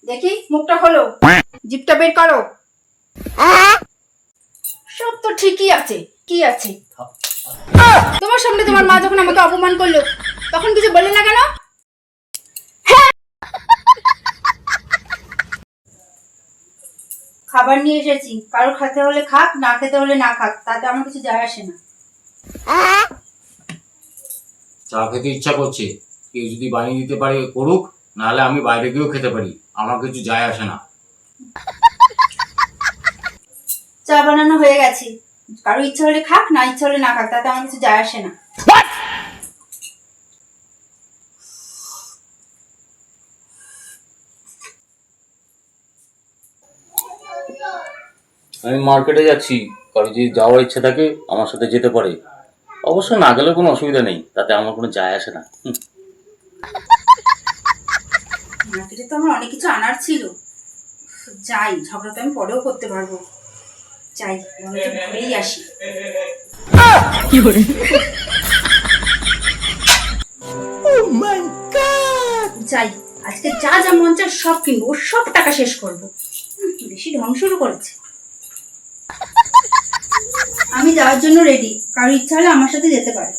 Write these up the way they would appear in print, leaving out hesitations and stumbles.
দেখি মুখটা হলো, জিভটা বের করো। সব তো ঠিকই আছে, কি আছে? তোমার সামনে তোমার মা যখন আমাকে অপমান করলো তখন কিছু বললে না কেন? খাবার নিয়ে এসেছি, কারো খেতে হলে খাক, না খেতে হলে না খাক, তাতে আমার কিছু যায় আসে না। চা খেতে ইচ্ছা করছে, কেউ যদি বানিয়ে দিতে পারে করুক, নাহলে আমি বাইরে গিয়েও খেতে পারি, আমার কিছু যায় আসে না। চা বানানো হয়ে গেছে, কারো ইচ্ছা হলে খাক, না ইচ্ছা হলে না খাক, তাতে আমার কিছু যায় আসে না। আমি মার্কেটে যাচ্ছি, কারো যদি যাওয়ার ইচ্ছা থাকে আমার সাথে যেতে পারে। অবশ্য না গেলেও কোনো অসুবিধা নেই, তাতে আমার কোনো যায় আসে না। মার্কেটে তো আমার অনেক কিছু আনার ছিল, যাই, ঝগড়া তো আমি পরেও করতে পারবো। যাই, ঘুরেই আসি। যাই, আজকে যা যা মন চায় সব কিনবো, সব টাকা শেষ করবো। বেশি ঢং শুরু করেছে। আমি যাওয়ার জন্য রেডি, কারো ইচ্ছা হলে আমার সাথে যেতে পারে।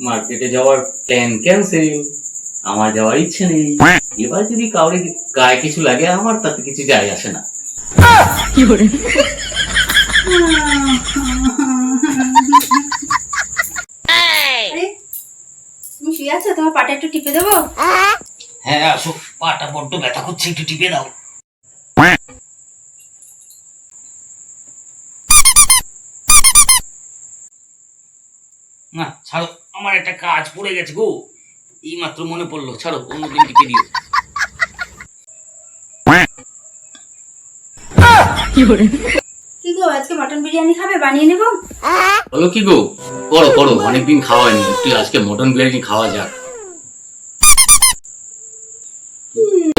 মার্কেটে যাওয়ার প্ল্যান ক্যান্সেল, আমার যাওয়ার ইচ্ছে নেই। এবার যদি কাউরে গায়ে কিছু লাগে আমার তাতে কিছু যায় আসে না। তুমি শুয়ে আছো, তোমার পাটা একটু টিপে দেবো? হ্যাঁ আসো, পাটা বড্ড ব্যথা করছে, একটু টিপে দাও। না ছাড়ো, আমার একটা কাজ পড়ে গেছে গো, এই মাত্র মনে পড়লো, ছাড়ো, অন্যদিন টিপে দিও। কি গো, আজকে মটন বিরিয়ানি খাবে? বানিয়ে নেবো? বলো কি গো, করো করো, অনেকদিন খাওয়া হয়নি, একটু আজকে মটন বিরিয়ানি খাওয়া যাক।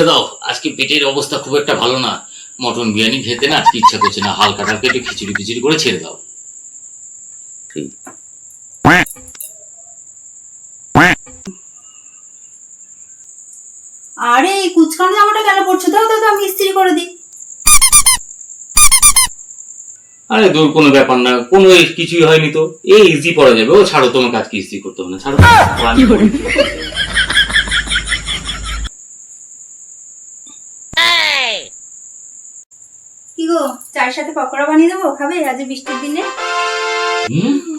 দাও, আজকে পেটের অবস্থা খুব একটা ভালো না, মটন বিরিয়ানি খেতে না আজকে ইচ্ছা করছে না, হালকা হালকা একটু খিচুড়ি খিচুড়ি করে ছেড়ে দাও। আরে এই কুচকানো জামাটা কেন পড়ছো? দাও দাও দাও, আমি ইস্ত্রি করে দিই। আরে দূর, কোনো ব্যাপার না, কোনো কিছুই হয়নি তো, এই ইজি পড়া যাবে। ও ছাড়ো, তোমাকে আজকে ইস্ত্রি করতে হবে না, ছাড়ো। কি গো, চায়ের সাথে পকোড়া বানিয়ে দেবো, খাবে আজ বৃষ্টির দিনে?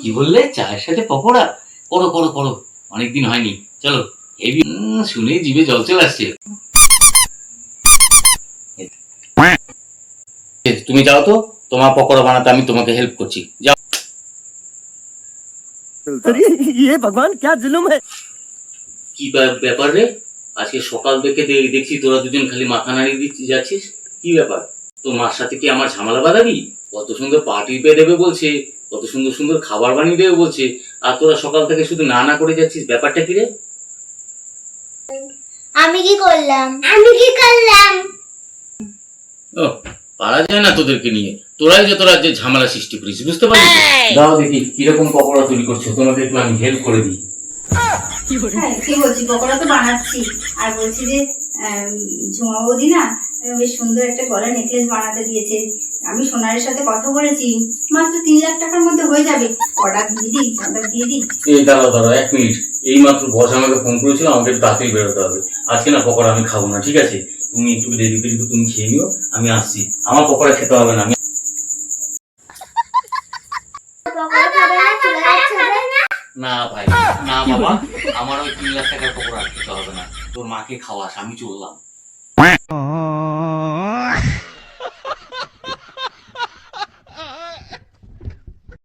কি বললে? চায়ের সাথে পকোড়া? করো করো করো, অনেকদিন হয়নি, চলো। হেভি, শুনে জিভে জল চলে আসছে। তুমি যাও তো, তোমার পকোড়া বানাতে আমি তোমাকে হেল্প করছি, যাও। ये भगवान क्या जुल्म है। কি ব্যাপার রে, আজকে সকাল থেকে দেখছি তোরা দুজন খালি মাথা নাড়িয়ে দিচ্ছিস যাচ্ছিস, কি ব্যাপার? তোর মার সাথে কি আমার ঝামেলা বাঁধাবি? কত সুন্দর পার্টি পেয়ে দেবে বলছে, কত সুন্দর সুন্দর খাবার বানিয়ে দেবে বলছে, আর তোরা সকাল থেকে শুধু না না করে যাচ্ছিস, ব্যাপারটা কি রে? আমি কি করলাম? ও, পারা যায় না তোদেরকে নিয়ে, তোরা যে ঝামেলা সৃষ্টি করিস, বুঝতে পারছিস? দাও দেখি কিরকম পকোড়া তৈরি করছো, তোমাকে একটু আমি হেল্প করে দিই। হ্যাঁ, কি বলছি, পকোড়া তো বানাচ্ছি। আর বলছি যে ঝুমা বৌদি না বেশ সুন্দর একটা গলার নেকলেস বানাতে দিয়েছে। আমি সোনারের সাথে কথা বলেছি, মাত্র 3 লাখ টাকার মধ্যে হয়ে যাবে। অর্ডার দিয়ে দিই। এই দাঁড়াও দাঁড়াও 1 মিনিট, এই মাত্র বস আমাকে ফোন করেছিল, আমাকে একটু তাড়াতাড়ি বেরোতে হবে আজকে, না পকোড়া আমি খাবো না, ঠিক আছে? তুমি একটু রেডি করে তুমি খেয়ে নিও, আমি আসছি, আমার পকোড়া খেতে হবে না। না ভাই, না বাবা, আমার ওই 3 লাখ টাকার পকোড়া খেতে হবে না, তোর মাকে খাওয়াস, আমি চললাম।